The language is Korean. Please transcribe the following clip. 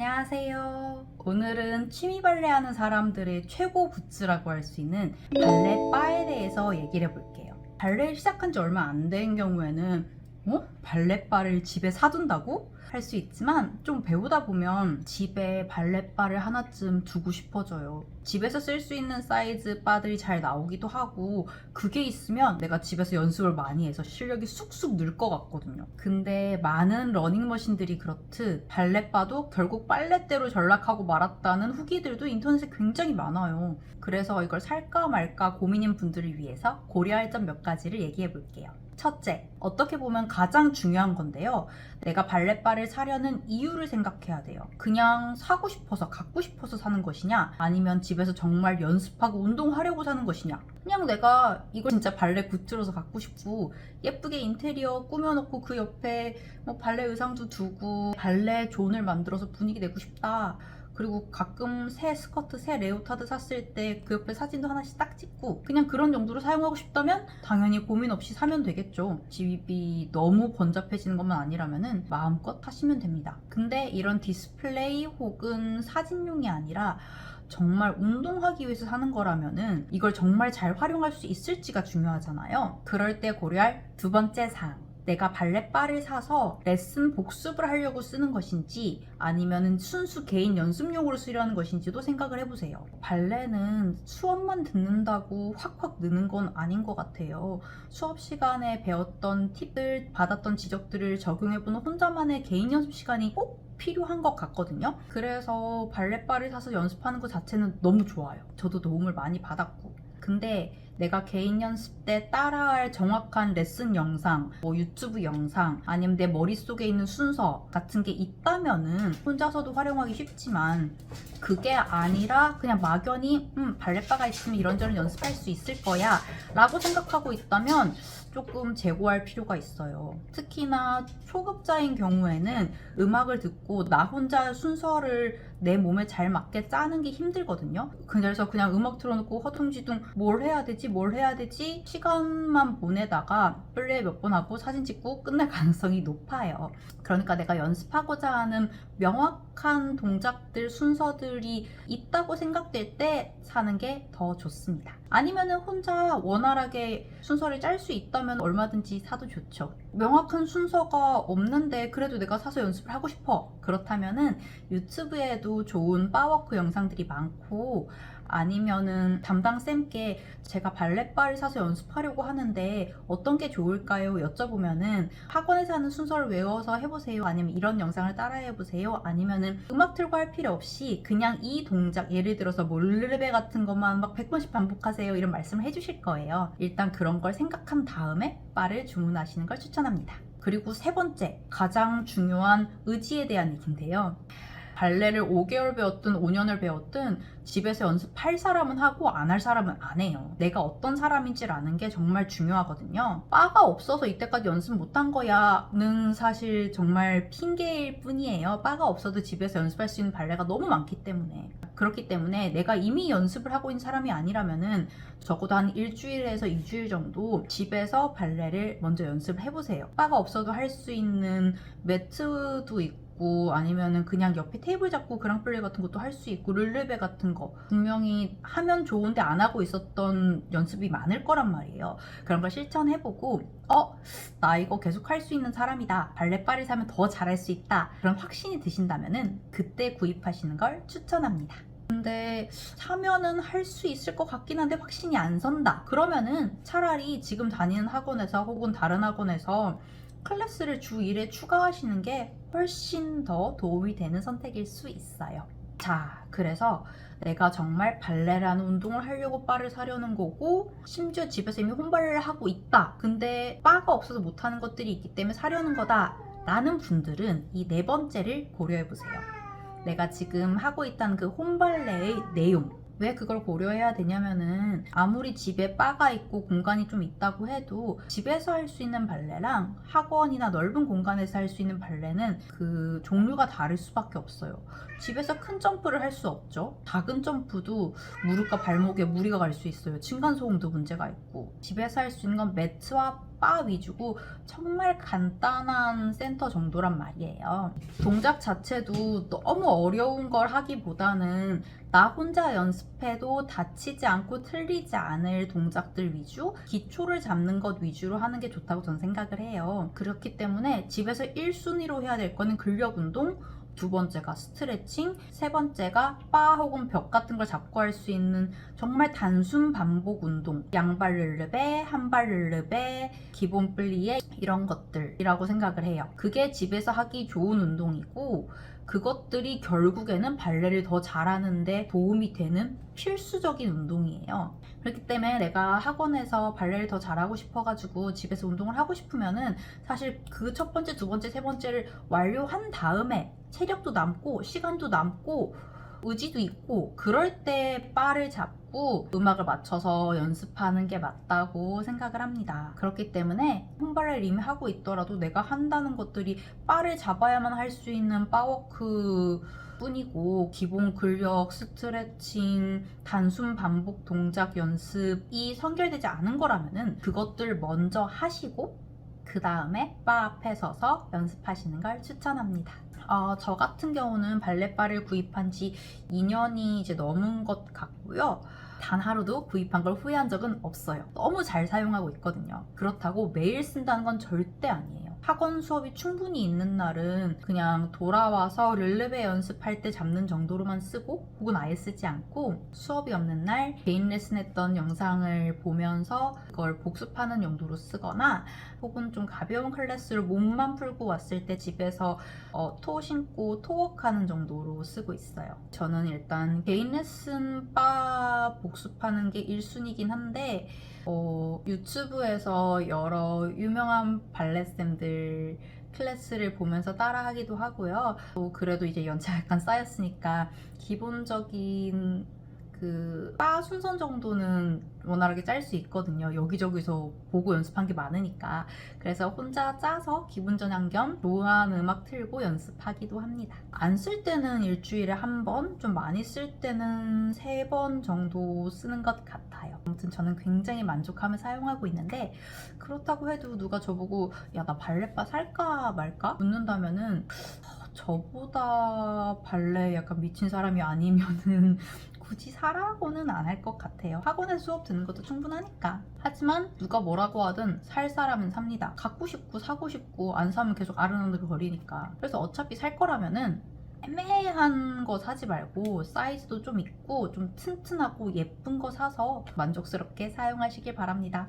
안녕하세요. 오늘은 취미 발레 하는 사람들의 최고 굿즈라고 할 수 있는 발레 바에 대해서 얘기를 해볼게요. 발레를 시작한 지 얼마 안 된 경우에는 발레 바를 집에 사둔다고? 할 수 있지만 좀 배우다 보면 집에 발레 바를 하나쯤 두고 싶어져요. 집에서 쓸 수 있는 사이즈 바들이 잘 나오기도 하고 그게 있으면 내가 집에서 연습을 많이 해서 실력이 쑥쑥 늘 것 같거든요. 근데 많은 러닝머신들이 그렇듯 발레 바도 결국 빨래대로 전락하고 말았다는 후기들도 인터넷에 굉장히 많아요. 그래서 이걸 살까 말까 고민인 분들을 위해서 고려할 점 몇 가지를 얘기해 볼게요. 첫째, 어떻게 보면 가장 중요한 건데요. 내가 발렛바를 사려는 이유를 생각해야 돼요. 그냥 사고 싶어서 갖고 싶어서 사는 것이냐, 아니면 집에서 정말 연습하고 운동하려고 사는 것이냐. 그냥 내가 이거 진짜 발레 굿즈로서 갖고 싶고 예쁘게 인테리어 꾸며놓고 그 옆에 발레 의상도 두고 발레 존을 만들어서 분위기 내고 싶다. 그리고 가끔 새 스커트, 새 레오타드 샀을 때 그 옆에 사진도 하나씩 딱 찍고 그냥 그런 용도로 사용하고 싶다면 당연히 고민 없이 사면 되겠죠. 집이 너무 번잡해지는 것만 아니라면 마음껏 하시면 됩니다. 근데 이런 디스플레이 혹은 사진용이 아니라 정말 운동하기 위해서 사는 거라면은 이걸 정말 잘 활용할 수 있을지가 중요하잖아요. 그럴 때 고려할 두 번째 사항. 내가 발렛바를 사서 레슨 복습을 하려고 쓰는 것인지 아니면 순수 개인 연습용으로 쓰려는 것인지도 생각을 해보세요. 발레는 수업만 듣는다고 확확 느는 건 아닌 것 같아요. 수업 시간에 배웠던 팁들, 받았던 지적들을 적용해보는 혼자만의 개인 연습 시간이 꼭 필요한 것 같거든요. 그래서 발렛바를 사서 연습하는 것 자체는 너무 좋아요. 저도 도움을 많이 받았고. 근데 내가 개인 연습 때 따라할 정확한 레슨 영상, 유튜브 영상, 아니면 내 머릿속에 있는 순서 같은 게 있다면은 혼자서도 활용하기 쉽지만 그게 아니라 그냥 막연히 발렛바가 있으면 이런저런 연습할 수 있을 거야 라고 생각하고 있다면 조금 재고할 필요가 있어요. 특히나 초급자인 경우에는 음악을 듣고 나 혼자 순서를 내 몸에 잘 맞게 짜는 게 힘들거든요. 그래서 그냥 음악 틀어놓고 허둥지둥 뭘 해야 되지 시간만 보내다가 플레이 몇 번 하고 사진 찍고 끝날 가능성이 높아요. 그러니까 내가 연습하고자 하는 명확한 동작들, 순서들이 있다고 생각될 때 사는 게 더 좋습니다. 아니면은 혼자 원활하게 순서를 짤 수 있다면 얼마든지 사도 좋죠. 명확한 순서가 없는데 그래도 내가 사서 연습을 하고 싶어. 그렇다면은 유튜브에도 좋은 바워크 영상들이 많고 아니면은 담당 쌤께 제가 발렛바를 사서 연습하려고 하는데 어떤 게 좋을까요? 여쭤보면은 학원에서 하는 순서를 외워서 해보세요. 아니면 이런 영상을 따라해보세요. 아니면은 음악 틀고 할 필요 없이 그냥 이 동작, 예를 들어서 몰르베 같은 것만 막 100번씩 반복하세요. 이런 말씀을 해주실 거예요. 일단 그런 걸 생각한 다음에 바를 주문하시는 걸 추천합니다. 그리고 세 번째, 가장 중요한 의지에 대한 얘기인데요. 발레를 5개월 배웠든 5년을 배웠든 집에서 연습할 사람은 하고 안 할 사람은 안 해요. 내가 어떤 사람인지를 아는 게 정말 중요하거든요. 바가 없어서 이때까지 연습 못한 거야는 사실 정말 핑계일 뿐이에요. 바가 없어도 집에서 연습할 수 있는 발레가 너무 많기 때문에. 그렇기 때문에 내가 이미 연습을 하고 있는 사람이 아니라면은 적어도 한 일주일에서 2주일 정도 집에서 발레를 먼저 연습을 해보세요. 바가 없어도 할 수 있는 매트도 있고 아니면은 그냥 옆에 테이블 잡고 그랑플레이 같은 것도 할 수 있고 룰레베 같은 거 분명히 하면 좋은데 안 하고 있었던 연습이 많을 거란 말이에요. 그런 걸 실천해보고 나 이거 계속 할 수 있는 사람이다. 발렛바를 사면 더 잘할 수 있다. 그런 확신이 드신다면은 그때 구입하시는 걸 추천합니다. 근데 사면은 할 수 있을 것 같긴 한데 확신이 안 선다. 그러면은 차라리 지금 다니는 학원에서 혹은 다른 학원에서 클래스를 주 1회 추가하시는 게 훨씬 더 도움이 되는 선택일 수 있어요. 자, 그래서 내가 정말 발레라는 운동을 하려고 바를 사려는 거고 심지어 집에서 이미 홈발레를 하고 있다. 근데 바가 없어서 못하는 것들이 있기 때문에 사려는 거다 라는 분들은 이 네 번째를 고려해보세요. 내가 지금 하고 있다는 그 홈발레의 내용, 왜 그걸 고려해야 되냐면은 아무리 집에 바가 있고 공간이 좀 있다고 해도 집에서 할 수 있는 발레랑 학원이나 넓은 공간에서 할 수 있는 발레는 그 종류가 다를 수밖에 없어요. 집에서 큰 점프를 할 수 없죠. 작은 점프도 무릎과 발목에 무리가 갈 수 있어요. 층간소음도 문제가 있고 집에서 할 수 있는 건 매트와 바 위주고 정말 간단한 센터 정도란 말이에요. 동작 자체도 너무 어려운 걸 하기보다는 나 혼자 연습해도 다치지 않고 틀리지 않을 동작들 위주, 기초를 잡는 것 위주로 하는 게 좋다고 저는 생각을 해요. 그렇기 때문에 집에서 1순위로 해야 될 거는 근력 운동, 두 번째가 스트레칭, 세 번째가 바 혹은 벽 같은 걸 잡고 할 수 있는 정말 단순 반복 운동, 양발 르르베, 한발 르르베, 기본 플리에 이런 것들이라고 생각을 해요. 그게 집에서 하기 좋은 운동이고 그것들이 결국에는 발레를 더 잘하는데 도움이 되는 필수적인 운동이에요. 그렇기 때문에 내가 학원에서 발레를 더 잘하고 싶어가지고 집에서 운동을 하고 싶으면은 사실 그 첫 번째, 두 번째, 세 번째를 완료한 다음에 체력도 남고 시간도 남고 의지도 있고 그럴 때 바를 잡고 음악을 맞춰서 연습하는 게 맞다고 생각을 합니다. 그렇기 때문에 홈발레를 이미 하고 있더라도 내가 한다는 것들이 바를 잡아야만 할 수 있는 바워크 뿐이고 기본 근력, 스트레칭, 단순 반복 동작 연습이 선결되지 않은 거라면은 그것들 먼저 하시고 그 다음에 바 앞에 서서 연습하시는 걸 추천합니다. 저 같은 경우는 발렛바를 구입한 지 2년이 이제 넘은 것 같고요. 단 하루도 구입한 걸 후회한 적은 없어요. 너무 잘 사용하고 있거든요. 그렇다고 매일 쓴다는 건 절대 아니에요. 학원 수업이 충분히 있는 날은 그냥 돌아와서 르르베 연습할 때 잡는 정도로만 쓰고 혹은 아예 쓰지 않고 수업이 없는 날 개인 레슨 했던 영상을 보면서 그걸 복습하는 용도로 쓰거나 혹은 좀 가벼운 클래스로 몸만 풀고 왔을 때 집에서 토 신고 토워크하는 정도로 쓰고 있어요. 저는 일단 개인 레슨 바 복습하는 게 1순위긴 한데 유튜브에서 여러 유명한 발레쌤들 클래스를 보면서 따라하기도 하고요. 또 그래도 이제 연차가 약간 쌓였으니까 기본적인 바 순서 정도는 원활하게 짤 수 있거든요. 여기저기서 보고 연습한 게 많으니까. 그래서 혼자 짜서 기분 전환 겸 좋아하는 음악 틀고 연습하기도 합니다. 안 쓸 때는 일주일에 한 번, 좀 많이 쓸 때는 3번 정도 쓰는 것 같아요. 아무튼 저는 굉장히 만족하며 사용하고 있는데 그렇다고 해도 누가 저보고 야, 나 발렛바 살까 말까? 묻는다면은 저보다 발레 약간 미친 사람이 아니면은 굳이 사라고는 안 할 것 같아요. 학원에서 수업 듣는 것도 충분하니까. 하지만 누가 뭐라고 하든 살 사람은 삽니다. 갖고 싶고 사고 싶고 안 사면 계속 아른아른 거리니까. 그래서 어차피 살 거라면은 애매한 거 사지 말고 사이즈도 좀 있고 좀 튼튼하고 예쁜 거 사서 만족스럽게 사용하시길 바랍니다.